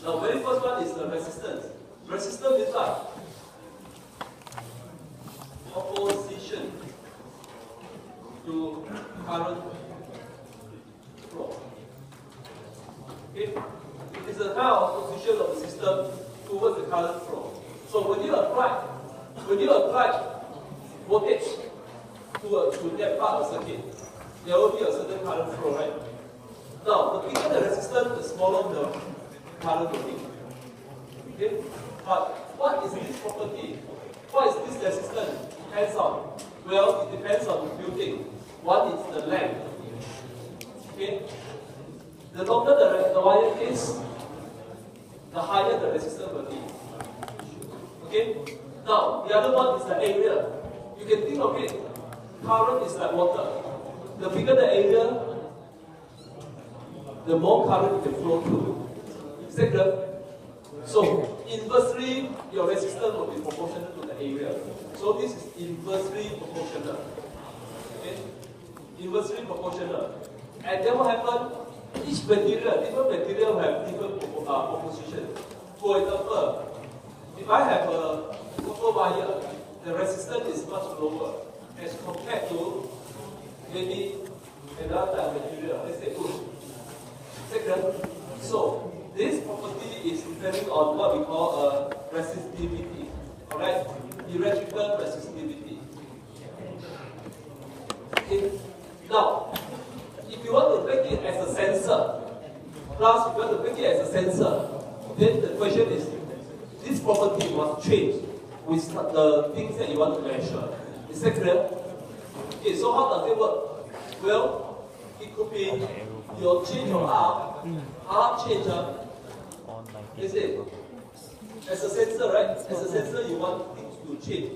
The very first one is the resistance. Resistance is like opposition to current flow. Okay? It is a kind of opposition of the system towards the current flow. So when you apply voltage to that part of the circuit, there will be a certain current flow, right? Now, the bigger the resistance, the smaller the current will be. Okay? But what is this property? What is this resistance? Depends on. Well, it depends on a few things. One is the length. Okay? The longer the wire is, the higher the resistance will be. Okay? Now, the other one is the area. You can think of it, current is like water. The bigger the area, the more current you can flow through. Is that clear? So, inversely, your resistance will be proportional to the area. So, this is inversely proportional. Okay? Inversely proportional. And then what happens? Each material, different material have different proposition. For example, if I have a copper wire, the resistance is much lower as compared to maybe another type of material, let's say wood. Second, so this property is depending on what we call resistivity. Alright? Electrical resistivity. Okay. Now, if you want to make it as a sensor, plus if you want to make it as a sensor, then the question is, this property must change with the things that you want to measure. Is that clear? Okay, so how does it work? Well, it could be your change of R change. Is it? As a sensor, right? As a sensor, you want things to change.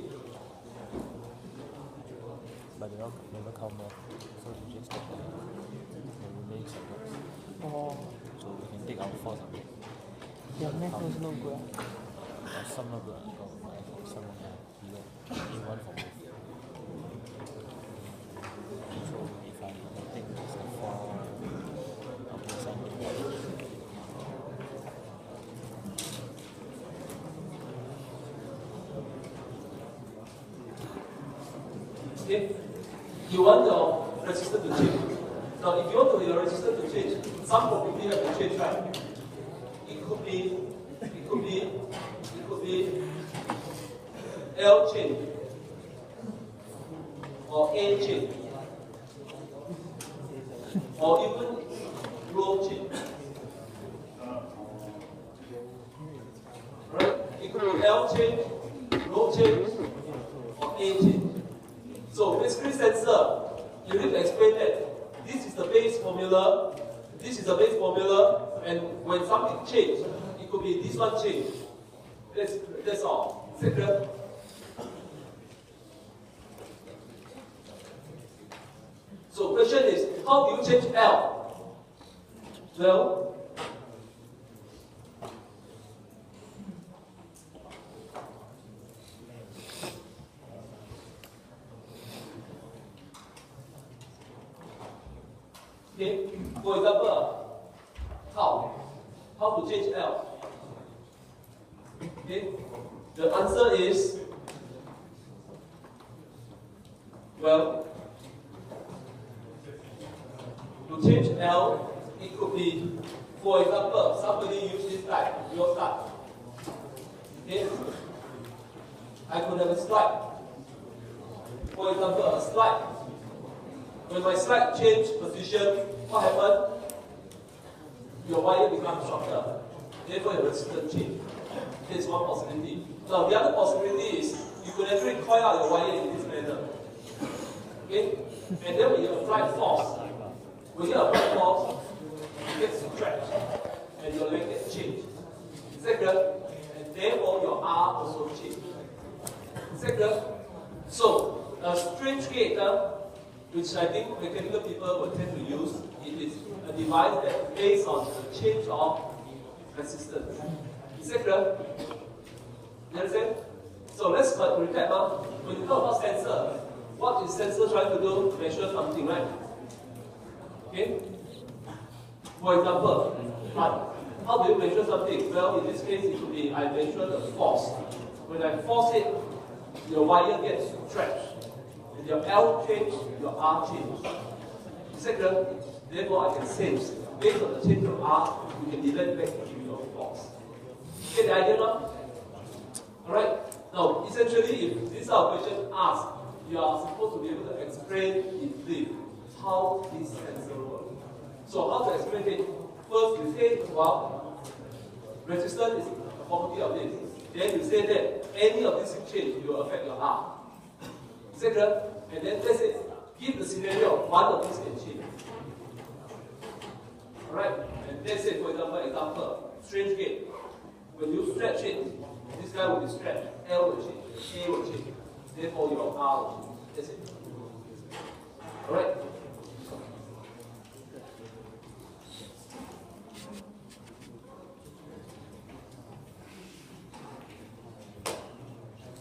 But they never come more. So you just take the remaining circuits. Oh. So we can take our force of it. Your math was no good. Some of the some of the you want for both. So if I take this as 4 Okay? You want your resistance to change. Now, if you want your resistance to change, some probability have to change, right? It could be L change or A change or even rho change. Right? It could be L change, rho change, or A change. So basically sensor, you need to explain that this is the base formula, this is the base formula, and when something changes, it could be this one change. That's all. Second. So question is, how do you change L? Well, okay, for example, how to change L? Okay, the answer is, well, to change L, it could be, for example, somebody use this type, your type. Okay, I could have a slide. For example, a slide. When my slide change position, what happened? Your wire becomes shorter. Therefore, your resistance change. This is one possibility. Now, the other possibility is you could actually coil out your wire in this manner. Okay? And then when you apply force, you get stretched and your leg gets changed. Is that good? And therefore, your R also changes. Is that good? So, a strange gate, which I think mechanical people will tend to use, it is a device that is based on the change of resistance. Is that clear? You understand? So let's recap. When you talk about sensor, what is sensor trying to do? Measure something, right? Okay? For example, How do you measure something? Well, in this case, it could be I measure the force. When I force it, your wire gets stretched. And your L change, your R change. Second, therefore I can sense. Based on the change of R, you can relate back to your force. Get the idea now? Alright? Now, essentially, if this is our question asked, you are supposed to be able to explain in brief how this sensor works. So how to explain it? First, you say, well, resistance is a property of this. Then you say that any of this change will affect your R. Second, and then let's say, give the scenario one of these can change. Alright? And let's say, for example, strange gate. When you stretch it, this guy will be stretched. L will change, A will change. Therefore, your R will change. That's it. Alright?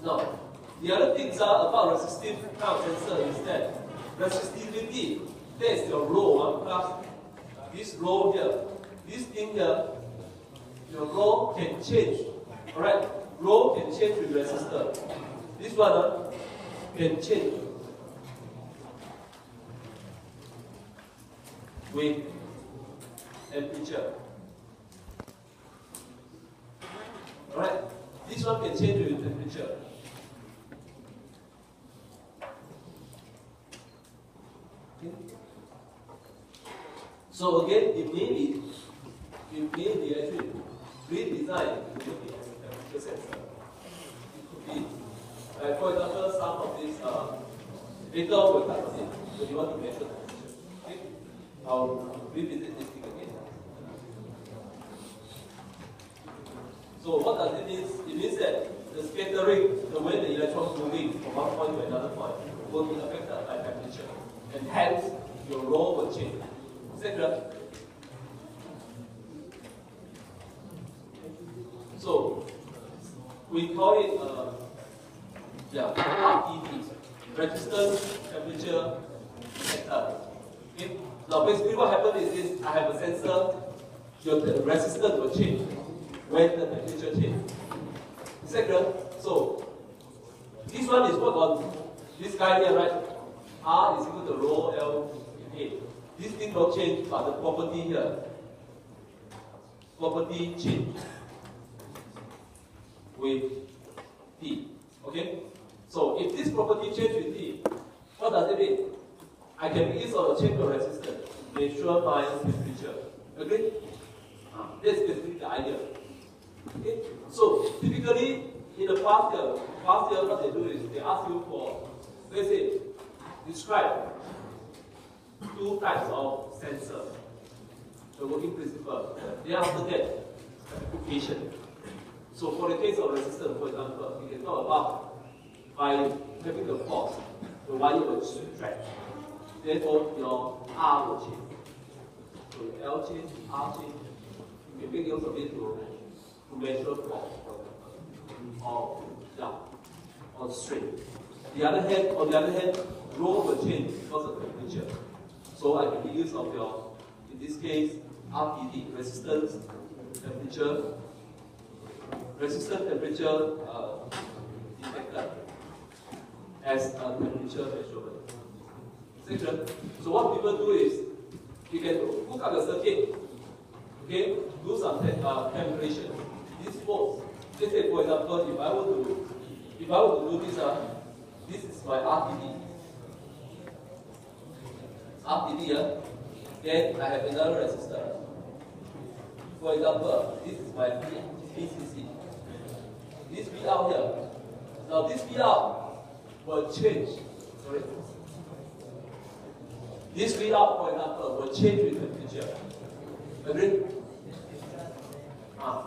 Now, the other things are about resistive kind of sensor is that resistivity, that is your rho, plus this rho here. This thing here, your rho can change. Alright? Rho can change with resistor. This one can change with temperature. Alright? This one can change with temperature. Okay. So again, it may be actually redesigned to be a temperature sensor. It could be, for example, some of these later on we'll touch on it. So you want to measure temperature. Okay? I'll revisit this thing again. So what does it mean? It means that the scattering, the way the electrons moving from one point to another point, will be affected by temperature. And hence, your rho will change. Second, so we call it RTD, resistance temperature detector. Okay? Now basically what happens is this, I have a sensor, your resistance will change when the temperature changes. Second, so this one is what on this guy here, right? R is equal to rho L A. This thing will change, but the property here, property change with T. Okay? So if this property change with T, what does it mean? I can use or change the resistance, measure my temperature. Agree? That's basically the idea. Okay? So typically in the past year, what they do is they ask you for, let's say, describe two types of sensor, the working principle. Then after that, application. So for the case of resistance, for example, we can talk about by having the force, the wire will stretch. Therefore, your R will change. So your L change, R change. You can make use of it to measure force, or strain. On the other hand, rho will change because of temperature. So I can make use of your, in this case, RTD, resistance temperature detector as a temperature measurement. Second, so what people do is, you can hook up a circuit, okay, do some calculation. This force, let's say for example, if I were to do this, this is my RTD. Then I have another resistor. For example, this is my VCC. This V out here. Now this V out will change. Sorry. This V out, for example, will change with temperature. Agree?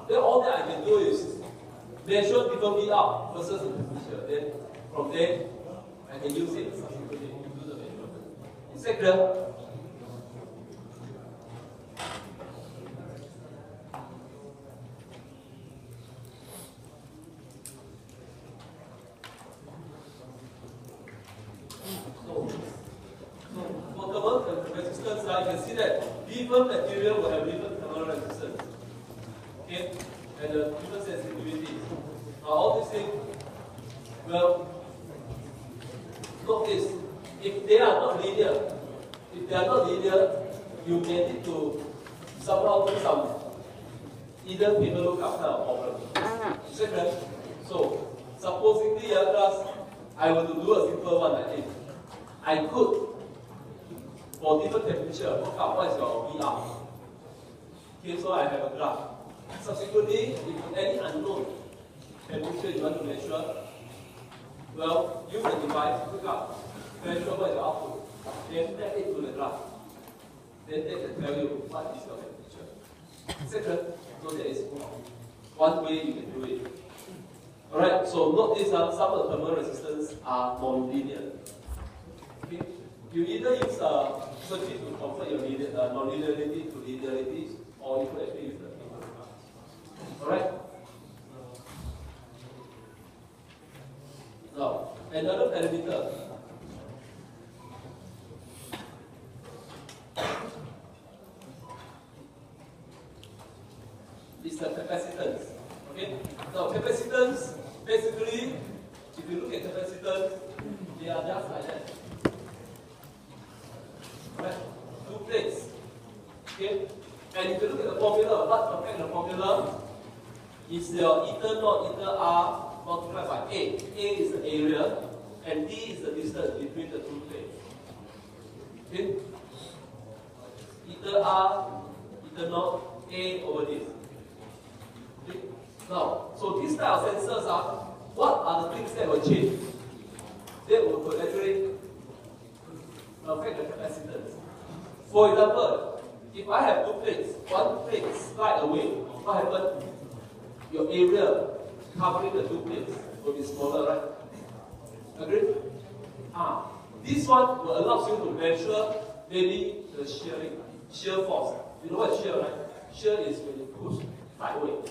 Then all that I can do is measure different V out versus the temperature. Then from there, I can use it subsequently to do the measurement. Is that clear? You can see that different material will have different thermal resistance. and the different sensitivities. Now all these things, well, notice, if they are not linear, you may need to somehow do some either paper lookup kind of problem. Second, so supposingly class, I were to do a simple one like this. I could, for different temperature, look up what is your VR. Okay, so I have a graph. Subsequently, if any unknown temperature you want to measure, well, use the device, look up, measure what is your output, then add it to the graph. Then that can tell you what is your temperature. Second, so there is one way you can do it. Alright, so note this, some of the thermal resistance are non-linear. Okay? You either use a circuit to convert your non-linearity to linearity, or you could actually use the paper. Alright? Now, another parameter is the capacitance. Okay? Now, capacitance, basically, if you look at capacitance, they are just like that. Right? Two plates. Okay? And if you look at the formula, what affects the formula is your eta naught eta R multiplied by A. A is the area, and D is the distance between the two plates. Okay? Eta R, eta naught, A over this. Okay? Now, so these type of sensors are, what are the things that will change? That will actually affect the capacitance. For example, if I have two plates, one plate slide away, what happens? Your area covering the two plates will be smaller, right? Agreed? This one will allow you to measure maybe the shear force. You know what shear, right? Shear is when you push sideways.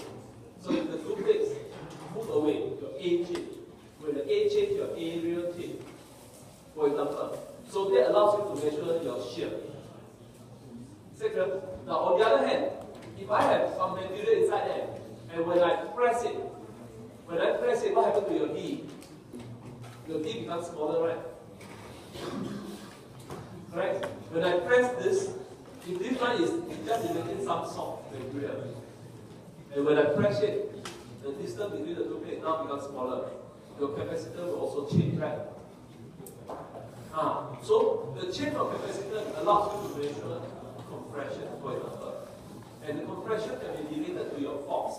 So if the two plates move away, your A change. When the A change, your area change. For example. So that allows you to measure your shear. Second, now on the other hand, if I have some material inside there, and when I press it, what happens to your D? Your D becomes smaller, right? Right? When I press this, if this one is just emitting some soft material, and when I press it, the distance between the two plates now becomes smaller. Your capacitor will also change, right? So the change of capacitance allows you to measure compression, for example. And the compression can be related to your force.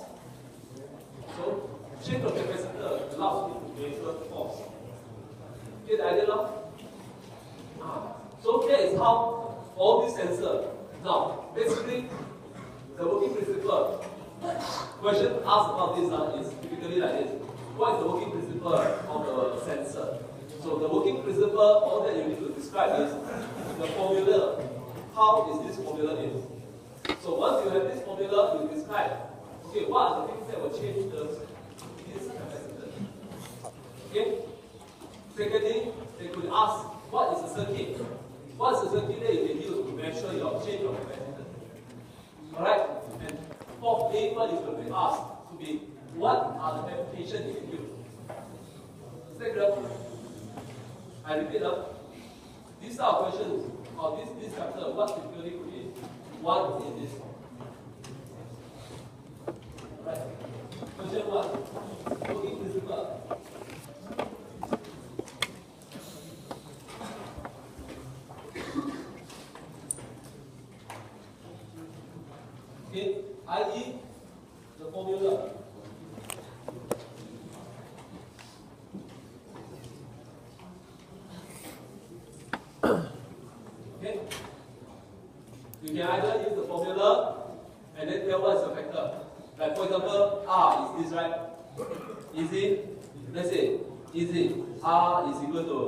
So change of capacitor allows you to measure force. Get the idea now? So that is how all these sensors. Now, basically, the working principle. Question asked about this is typically like this. What is the working principle of the sensor? So the working principle, all that you need to describe is the formula. How is this formula is? So once you have this formula, you describe, okay, what are the things that will change this capacitance? Okay? Secondly, they could ask, what is a circuit? What is the circuit that you can use to measure your change of capacitance? Alright? And fourthly, what is going to be asked to be, what are the applications you can use? Second, I repeat these are questions, or this chapter, what typically could be? What is this? Right. Question 1. Working principle. Okay, i.e. the formula. Okay? You can either use the formula and then tell what is the factor. Like for example, R is this, right? Easy. Let's say, easy. R is equal to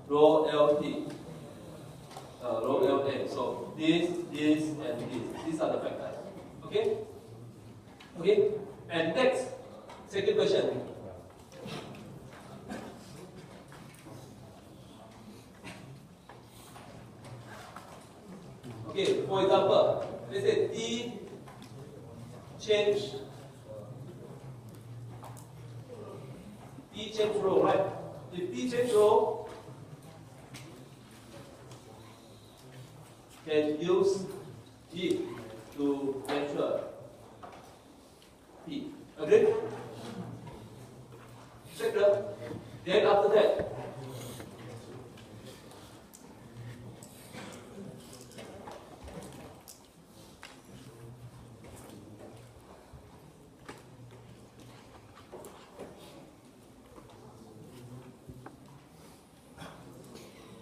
rho LT. Rho LN. So this, and this. These are the factors. Okay? Okay? And next, second question. Okay, for example, let's say T change P change rho, right? If P change rho, can use it to measure P. Agree? Second, then after that,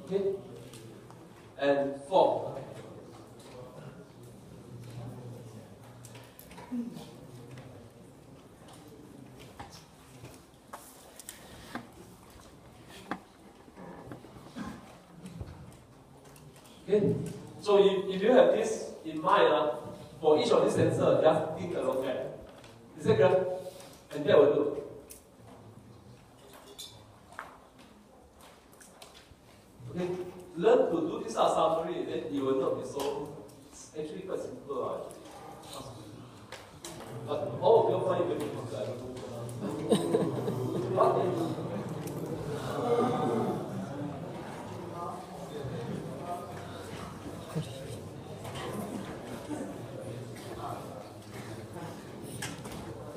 okay, and 4. Okay, so if you have this in mind, for each of these sensors, just think along that. Is that clear? And that will do. Okay, learn to do this summary, then you will not be so. It's actually quite simple. But all of you find it very difficult.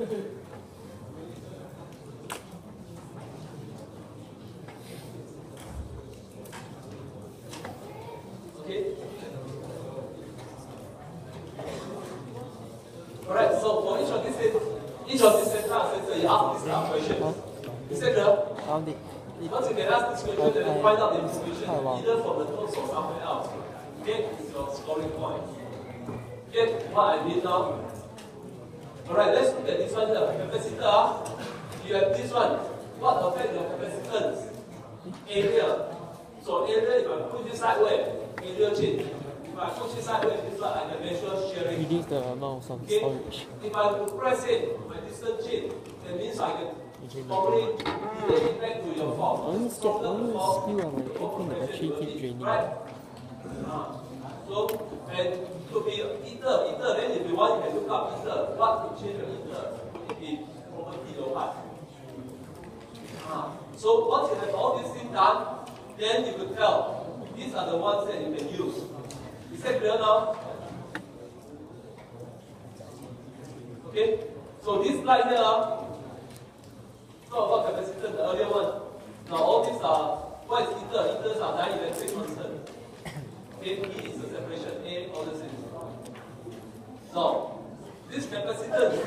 Okay. Alright, so for each of these sensors, you ask this question. Is that clear? Found it. Once you can ask this question, then you find out the distribution either from the notes or somewhere else. Okay, it's your scoring point. Okay, what I did now. Alright, let's look at this one here. Capacitor. You have this one. What affects your capacitance? Area. So area, if I push it sideways, area change. If I push it sideways, this one I can measure sharing. Reduce the amount of Okay. storage. If I press it, my distance change. That means I can probably relate it back to your form. Only still only still on my open the battery keep draining. Right. So, and to be ether, then if you want, you can look up ether. What will change your ether? It be over kilowatt. So once you have all these things done, then you could tell these are the ones that you can use. Is that clear now? Okay. So this slide here, talk about capacitance, the earlier one. Now all these are, what is ether? Ethers are dielectric constant. Okay, E is the separation, A, all the same. Now, this capacitance,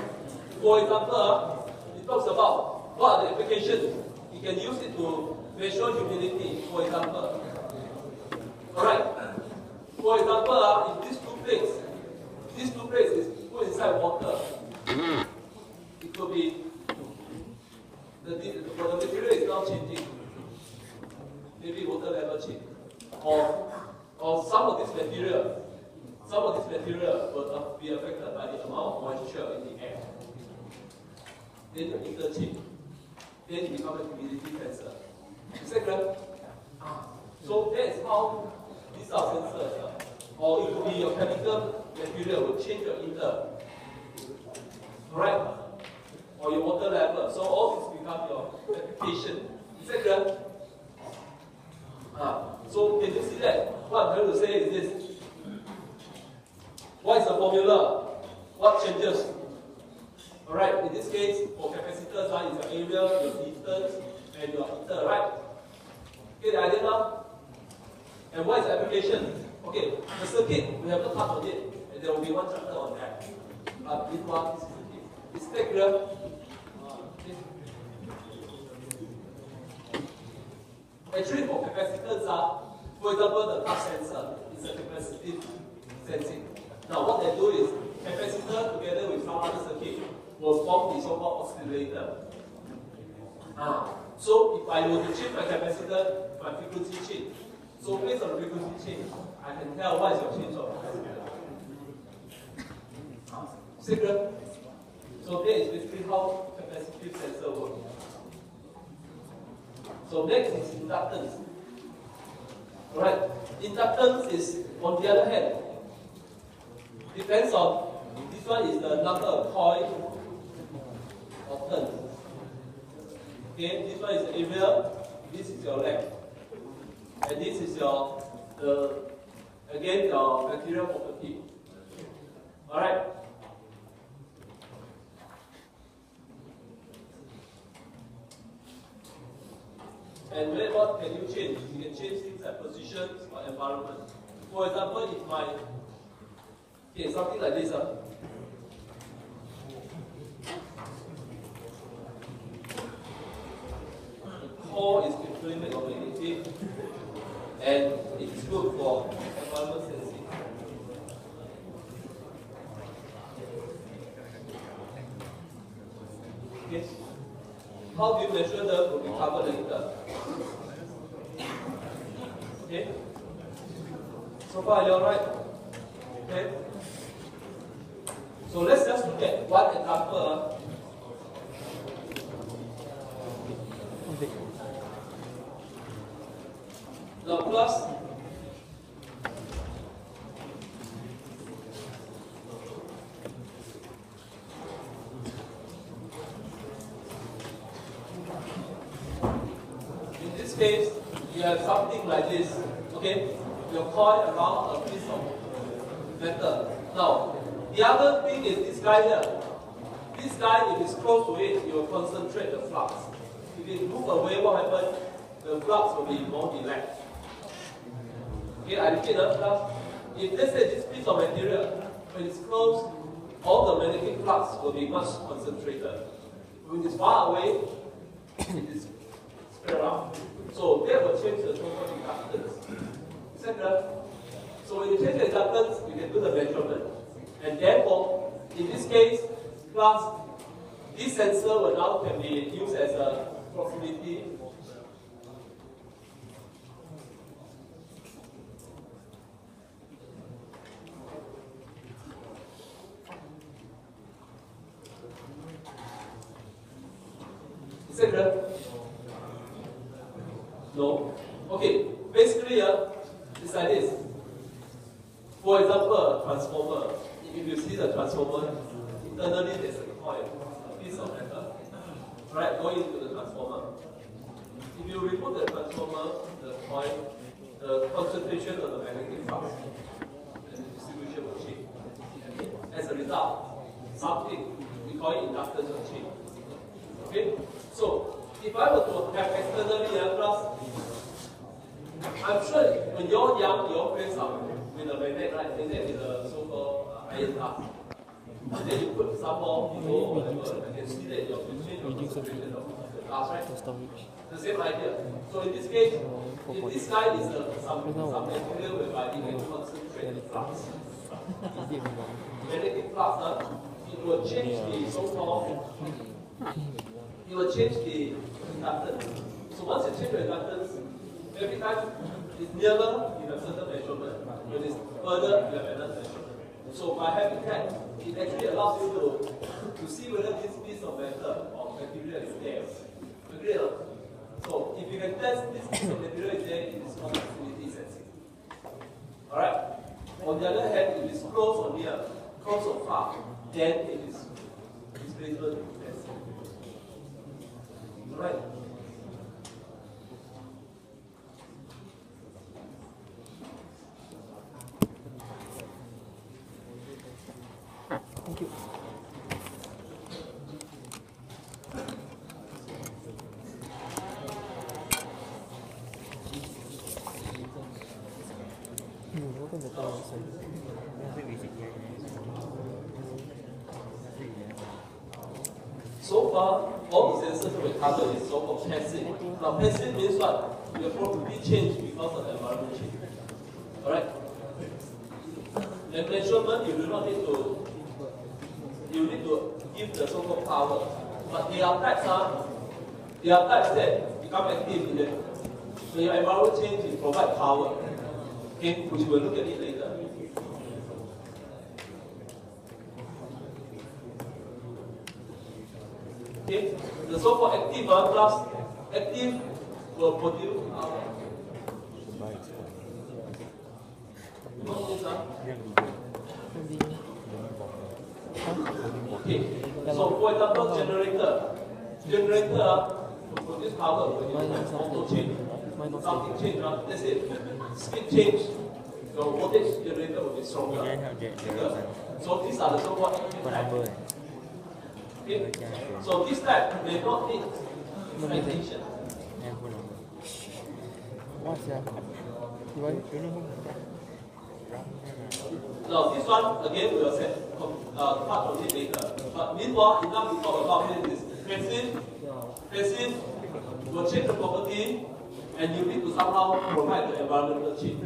for example, it talks about what are the applications. You can use it to measure humidity, for example. Alright. For example, if these two plates is put inside water, it could be the material is now changing. Maybe water level change. Or some of this material will be affected by the amount of moisture in the air. Then the ether change. Then it becomes a humidity sensor. Is that clear? So that is how these are sensors. Or it could be your chemical material will change your ether. Right? Or your water level. So all this become your application. Is that clear? So can you see that? What I'm trying to say is this. What is the formula? What changes? Alright, in this case, for capacitors, is your area, your distance, and your ether, right? Okay, the idea now? And what is the application? Okay, the circuit, we have not touched on it, and there will be one chapter on that. But this one is the circuit. Is that clear? Okay. Actually, for capacitors, for example, the touch sensor is a capacitive sensing. Now, what they do is, capacitor together with some other circuit will form the so-called oscillator. So, if I were to change my capacitor, my frequency change. So, based on the frequency change, I can tell what is your change of capacitor. Secret. So, that is basically how capacitive sensor works. So, next is inductance. Alright, inductance is, on the other hand, depends on, this one is the number of coils of turns. Okay, this one is the area, this is your length. And this is your, again, your material property. Alright? And what can you change? You can change things like positions or environment. For example, if my, okay, something like this. The core is inflamed or magnetic, and it's good for environment sensing. Okay. How do you measure them will be covered later. Okay? So far, you're right. Okay? So let's just look at one example. Laplace in this case, you have something like this, okay? Your coil around a piece of metal. Now, the other thing is this guy here. This guy, if it's close to it, you will concentrate the flux. If it move away, what happens? The flux will be more direct. Okay, I repeat that. If let's say this piece of material, when it's close, all the magnetic flux will be much concentrated. When it's far away, it is spread around. So that will change the total inductance. Second, so when you change the inductance, you can do the measurement. And therefore, in this case, plus this sensor will now can be used as a proximity. Is it clear? No? Okay, basically, it's like this. For example, a transformer. If you see the transformer, internally there's a coil, a piece of metal, right, going into the transformer. If you remove the transformer, the coil, the concentration of the magnetic flux and the distribution will change. As a result, something, we call it inductance will change. Okay? So, if I were to have externally a flux, I'm sure when you're young, you all play some with a magnet, right? Magnet is a so-called iron glass. And then you put some more below or whatever, you can see that your concentration of the glass, right? The same idea. So in this case, if this guy is some material whereby you can concentrate the flux. Magnetic flux, it will change the so-called, it will change the inductance. So once you change the inductance, every time it's nearer, you have certain measurement. When it's further, you have another measurement. So by having that, it actually allows you to see whether this piece of metal or material is there. Agree? So if you can test this piece of material is there, it is called proximity sensing. Alright? On the other hand, if it's close or near, close or far, then it is displacement sensing. Alright? Thank you. What the hell is it? So far, all the sensors we covered is so-called passive. Now, passive means what? Your property change because of the environment change. Alright? The measurement, you do not need to, you need to give the so-called power. But there are types that become active in it. When your environment change, it provides power. Okay, which we'll look at it later. Okay, the so-called active plus active will produce power. You know this, Okay, so for example, generator. Generator, produce power when you Mine have is auto not change. Mine not Something change, right? That's it. Speed change. Your voltage generator will be stronger. So these are the so-called number okay. So this type may not need No need. addition. handphone number. What's that? Why? Now this one again we will set part of it later. But meanwhile, enough to talk about this. Passive will change the property, and you need to somehow provide the environmental change.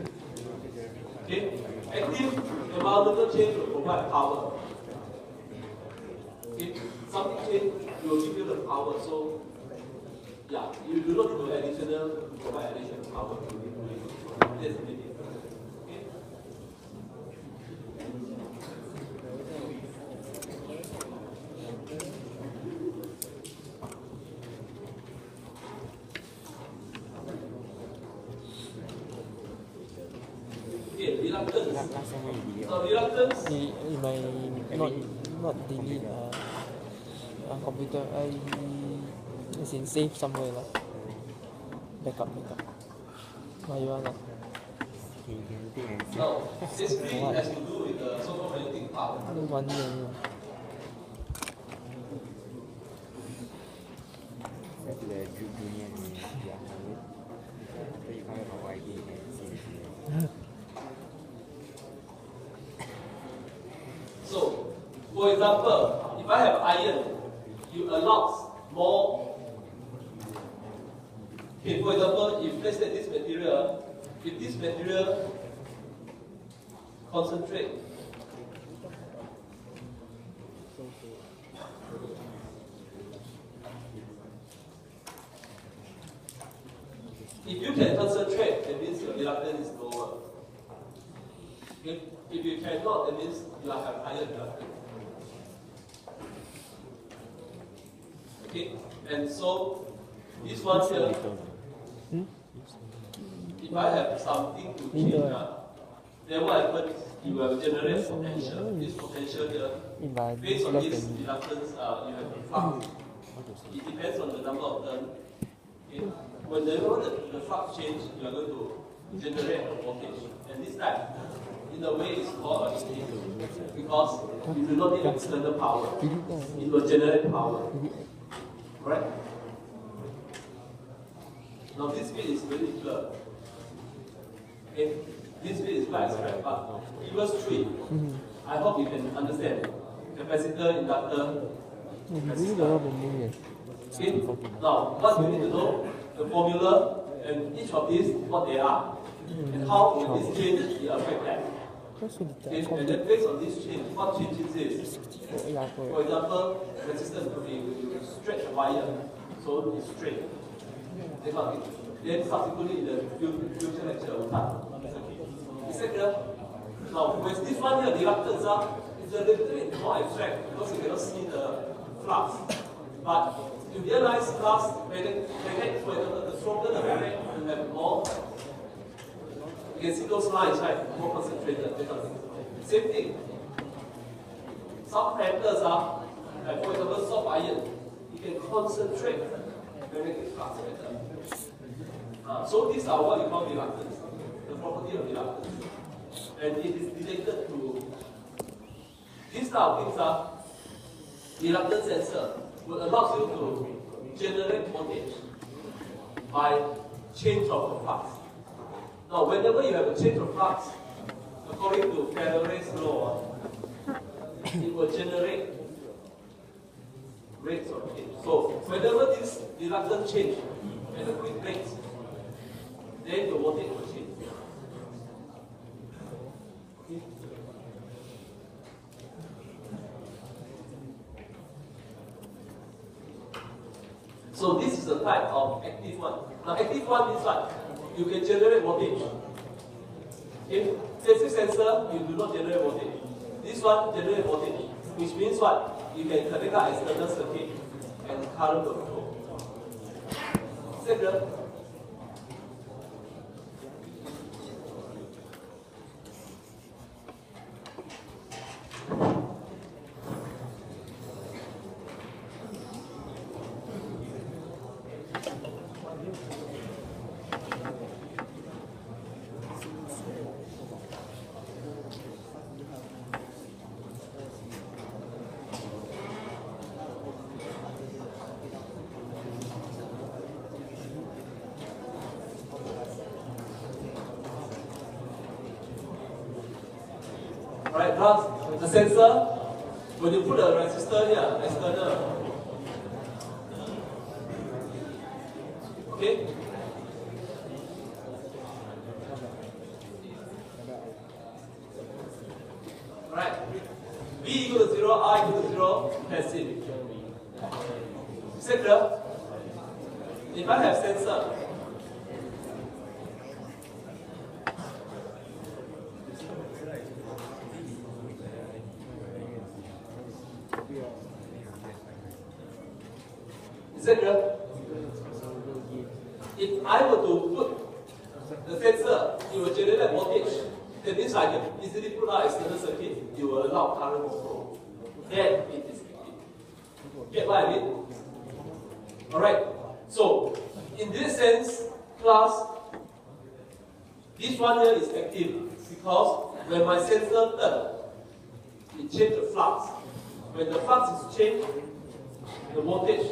Okay? Active environmental change will provide power. Okay? Something change will give you the power. So yeah, you do not need to provide additional power to it. That's the idea. Okay? Okay, reluctance. Last time we video. So reluctance. In my not delete computer. It's in safe somewhere lah. Backup. Why you wanna? Now, this tree has to do with the so-called magnetic power. Money only. That's the junior ni dia tahu. So you can't have YD and see. So, for example, if I have iron, you allow more. Okay, for example, if let's say this material, if this material concentrate, if you can concentrate, that means your reluctance is lower. Okay? If you cannot, that means you have higher reluctance. Okay, and so this one here, if I have something to change, then what happens? You will generate potential. This potential here, based on this reluctance, you have a flux. It depends on the number of turns. Okay? Whenever the flux change, you are going to generate a voltage. And this time, in a way, it's called a DC because you do not need external power. It will generate power. Correct? Now this bit is very clear. Okay? This bit is quite abstract, but Eber's tree, I hope you can understand. Capacitor, inductor, resistor. Okay? Now, what you need to know, the formula and each of these, what they are, and how will this change will affect that. Okay? And then based on this change, what changes is, for example, resistance could be you stretch a wire, so it's straight. Then subsequently in the future lecture we'll start. Is that clear? Now, with this one here, the reluctance is a little bit more abstract because you cannot see the flux. But you realize flux, magnet, for example, the stronger the magnet, you have more. You can see those lines, right? More concentrated, that kind of thing. Same thing. Some parameters are, like for example, soft iron. You can concentrate magnetic flux better. So these are what you call reluctance, the property of reluctance. And it is related to these type of things are reluctance sensor will allow you to generate voltage by change of the flux. Now, whenever you have a change of flux, according to Faraday's law, it will generate rates of change. So, whenever this reluctance change at a quick rate, then the voltage will change. So this is a type of active one. Now active one means what? You can generate voltage. In passive sensor, you do not generate voltage. This one generate voltage, which means what? You can connect an external circuit and current will flow. Is that clear? Right, plus the sensor, when you put a resistor here, external. Okay? Right. V equal to 0, I equal to 0, passive. Is that clear? If I have sensor, is that clear? If I were to put the sensor, it will generate voltage. Then this I can easily put out external circuit, it will allow current to flow. Then it is active. Get what I mean? Alright, so in this sense, class, this one here is active because when my sensor turns, it changes the flux. When the flux is changed, the voltage,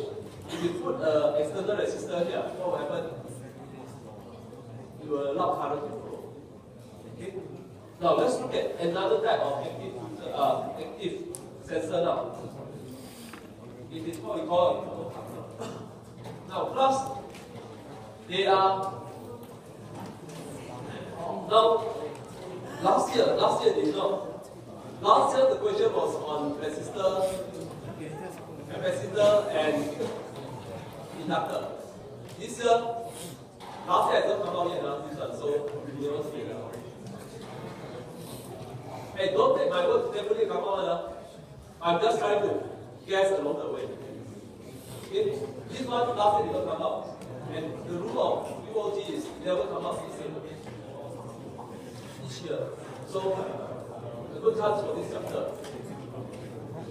if you put an external resistor here, what will happen? It will allow current to flow. Okay? Now let's look at another type of active sensor now. It is what we call a photocoupler. Now plus, they are now last year they know. Last year the question was on resistor, capacitor and inductor. This year, last year I don't come out yet this one, so we don't see it. Hey, don't take my word, definitely come out. I'm just trying to guess along the way. Okay? This one last year did not come out. And the rule of UOG is never come out the same each year. So a good chance for this chapter.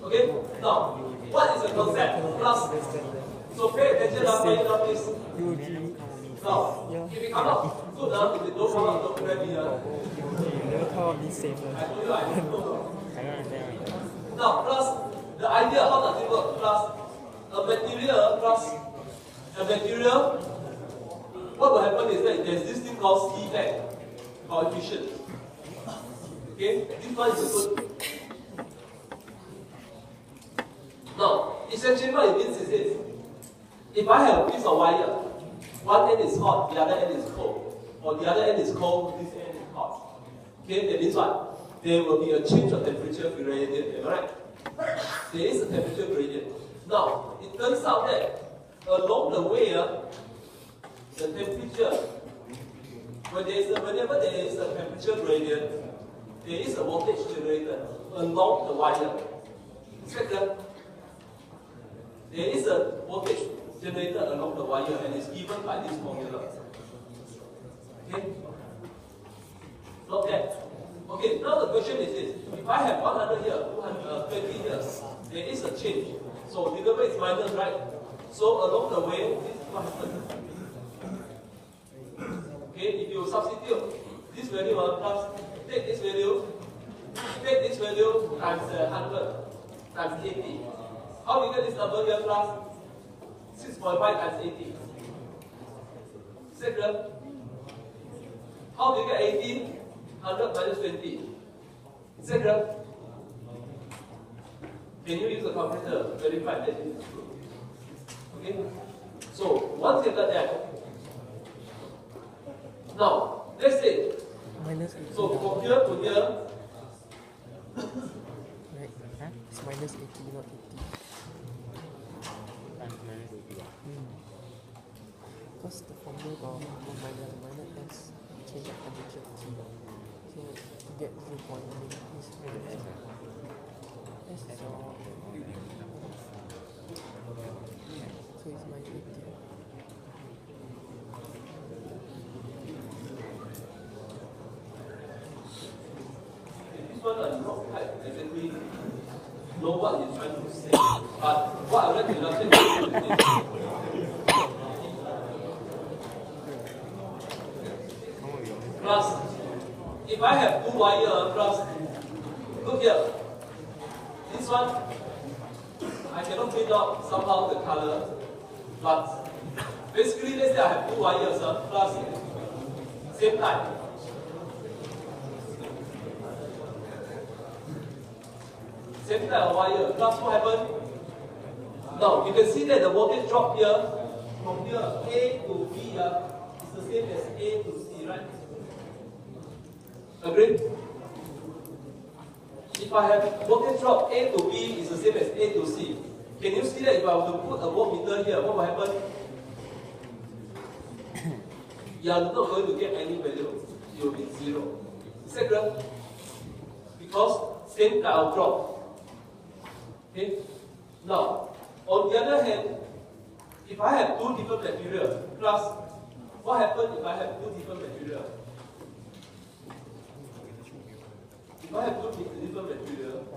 Okay? Now, what is the concept? Plus. So pay attention now, please. Now, if it come out, good enough. If it don't come out, don't grab me. You never come out this safe. I told you I don't know. Now, plus, the idea, how does it work? Plus, a material, what will happen is that there's this thing called C-effect coefficient. Okay? This one is a good. Now, essentially what it means is this. If I have a piece of wire, one end is hot, the other end is cold. Or the other end is cold, this end is hot. Okay, that means what? There will be a change of temperature gradient, am I right? There is a temperature gradient. Now, it turns out that along the way, the temperature, whenever there is a temperature gradient, there is a voltage generated along the wire. Is that clear? There is a voltage generated along the wire and is given by this formula. Okay? Not that. Okay, now the question is this. If I have 100 here, 220 here, there is a change. So divided is minus, right? So along the way, this is what happens. Okay, if you substitute this value plus, take this value times 100 times 80. How do you get this number here plus 6.5 times 80? Is that clear? How do you get 80? 100 minus 20. Is that clear? Can you use the calculator to verify that this is true? Okay? So, once you got that, now, let's say, so from here to here, right? Huh? It's minus 80, not 80. Because the formula got minus s change of temperature. So to get 0.1 is minus s. So it's minus 80. this one I do not quite exactly know what you're trying to say. But what I would like to illustrate is this. I have 2 wire plus, look here, this one, I cannot print out somehow the color, but basically let's say I have 2 wires plus same type. Same type of wire, plus what happened? Now you can see that the voltage drop here, from here A to B is the same as A to C, right? Agreed? If I have voltage drop A to B is the same as A to C, can you see that if I were to put a voltmeter here, what will happen? You are not going to get any value. It will be 0. Is that clear? Because same type of drop. Okay? Now, on the other hand, if I have 2 different materials, plus, what happens if I have 2 different materials? If I have 2 different materials,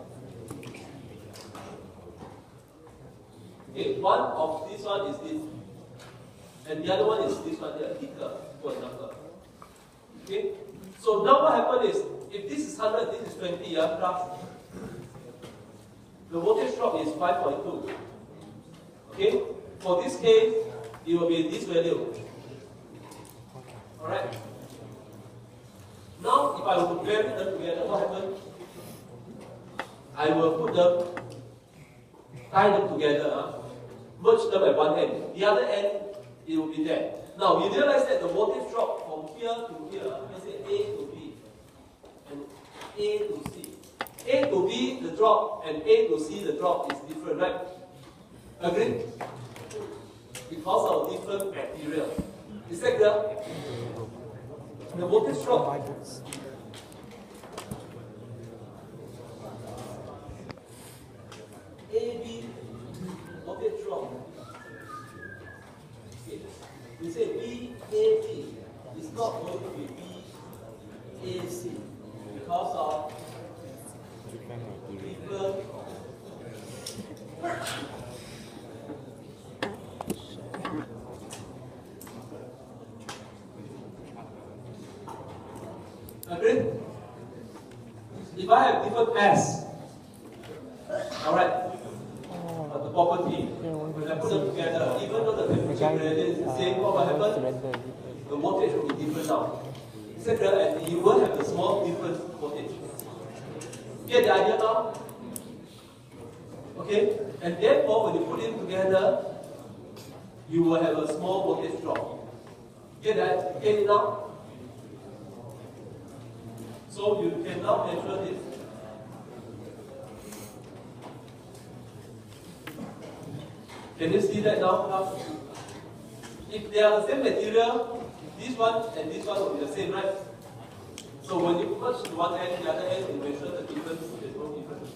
okay, one of this one is this, and the other one is this one here, thicker, for example. Okay? So now what happens is, if this is 100, this is 20, plus, the voltage drop is 5.2. Okay? For this case, it will be this value. Alright? Now, if I were to marry them together, what happens? I will put them, tie them together, merge them at one end. The other end, it will be there. Now, you realize that the voltage drop from here to here, let's say A to B, and A to C. A to B, the drop, and A to C, the drop is different, right? Agree? Because of different material. Is that clear? The voltage drop. AB voltage drop. Okay. We say VAB is not going to be VAC because of different. Agree? If I have different S, alright, the property, when I put them together, even though the temperature gradient is the same, what will happen? The voltage will be different now. Etc. And you will have a small difference voltage. Get the idea now? Okay? And therefore, when you put them together, you will have a small voltage drop. Get that? Get it now? So you can now measure this. Can you see that now? If they are the same material, this one and this one will be the same, right? So when you merge to one end, the other end, you measure the difference, there's no difference.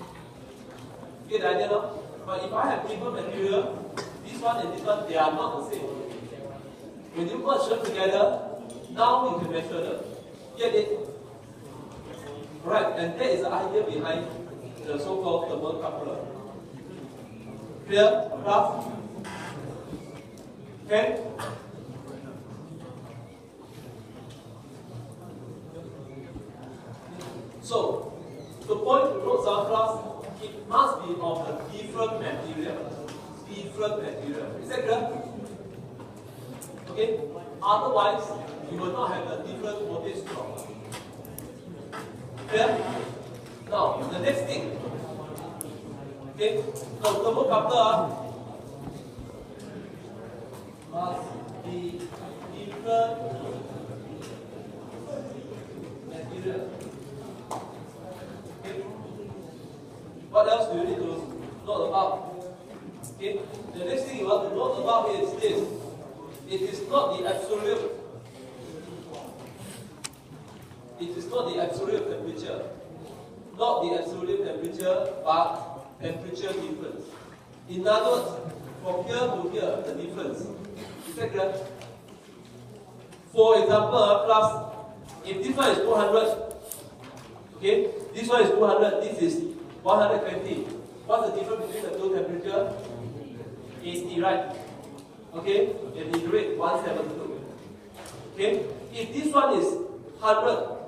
Get the idea now? But if I have different material, this one and this one, they are not the same. When you merge them together, now you can measure them. Get it? Right, and that is the idea behind the so-called thermocouple. Clear? Rough? Okay? So, the point to note class, it must be of a different material. Different material. Is that clear? Okay? Otherwise, you will not have a different voltage drop. Clear? Now, the next thing. Okay? So, thermocouple must be different material. Okay? What else do you need to note about? Okay? The next thing you want to note about is this. It is not the absolute. It is not the absolute temperature. Not the absolute temperature, but temperature difference. In other words, from here to here, the difference. Is that clear? For example, plus, if this one is 200, okay, this one is 200, this is 120. What's the difference between the two temperatures? 80, right? Okay, and the rate 172. Okay, if this one is 100,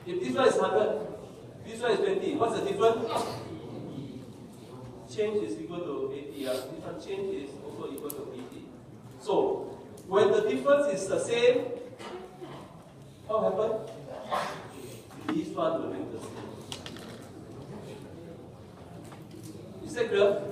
If this one is 100, this one is 20, what's the difference? Change is equal to 80. This one change is also equal to 80. So, when the difference is the same, what happens? This one will make the same. Is that clear?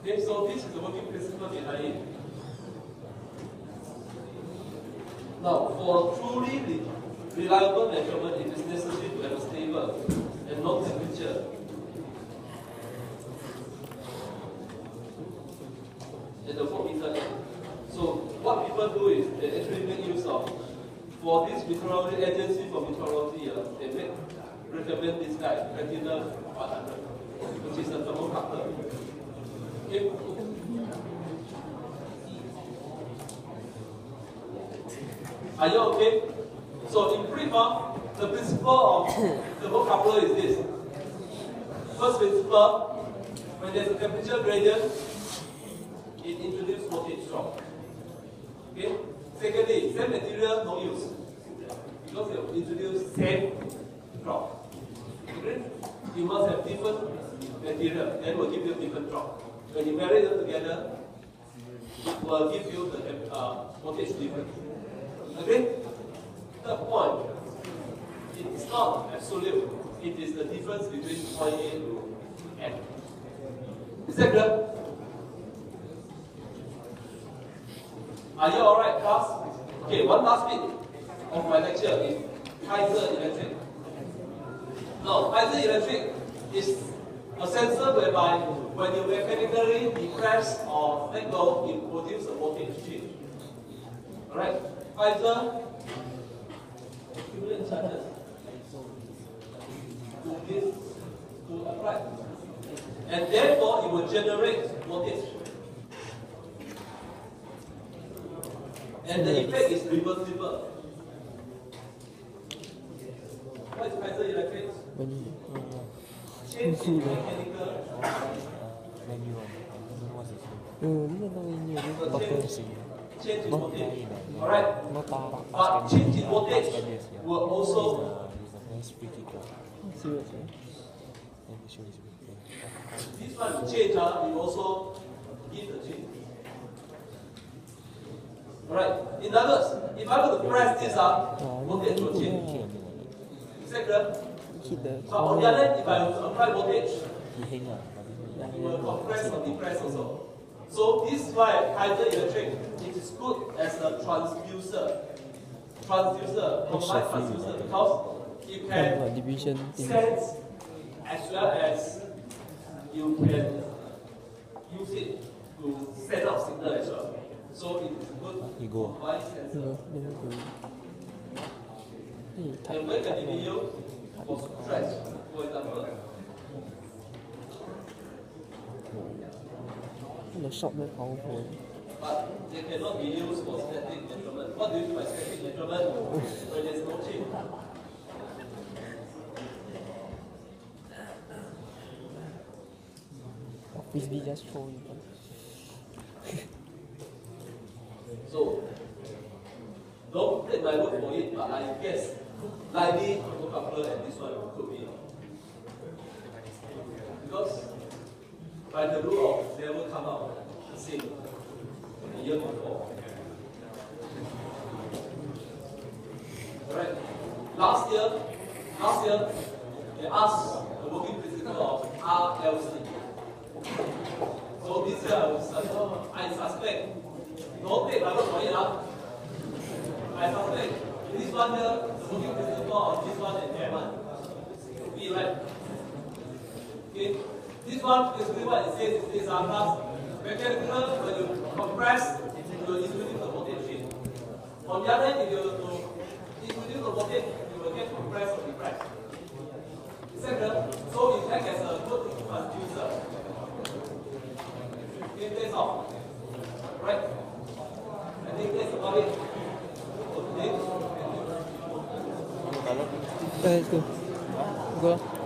Okay, so this is the working principle behind it. Now, for truly reliable measurement, it is necessary to have a stable and low temperature. And the voltmeter. So, what people do is they actually make use of, for this meteorology agency for meteorology, they recommend this guy, platinum 100, which is a thermocoupler. Okay. Are you okay? So in brief, the principle of the thermocoupler is this. First principle, when there's a temperature gradient, it introduces voltage drop. Okay? Secondly, same material, no use. Because you introduce same drop. Okay? You must have different material, then will give you different drop. When you marry them together, it will give you the voltage difference. Okay? Third point, it is not absolute. It is the difference between point A to N. Is that clear? Are you alright, class? Okay, one last bit of my lecture is piezoelectric. Now, piezoelectric is a sensor whereby when you mechanically depress or let go, it produces a voltage change. Alright? Piezo equivalent charges to this to apply. And therefore it will generate voltage. And the effect is reversible. What is piezoelectric? Change in mechanical change in voltage. Alright? But change in voltage will also this one change will also give the change. Alright? In other words, if I were to press this voltage will change. Is that clear? But on the other hand, if I were to apply voltage, it will compress or depress also. So this is why piezoelectric, it is good as a transducer, combined transducer, because you can sense as well as you can use it to send out signal as well. So it is good combined sensor. And where can it be used? For stretch, for example. The shop very powerful. But they cannot be used for static measurement. What do you mean by static measurement? When there's no change. Frisbee just throw you. So, don't take my word for it, but I guess likely thermocoupler and this one could be. Because by the rule of never come out the same the year before. Alright. Last year they asked the working principle of RLC. So this year I suspect, don't take my word for it, I suspect this one here, the working principle of this one and that one could be right. Okay. This one basically what it says is this class. Mechanical, when you compress, you will introduce the voltage change. On the other hand, if you introduce the voltage, you will get compressed or depressed. Second, so it acts as a good transducer. Okay, that's all. Right? I think that's about it. let's go. Go.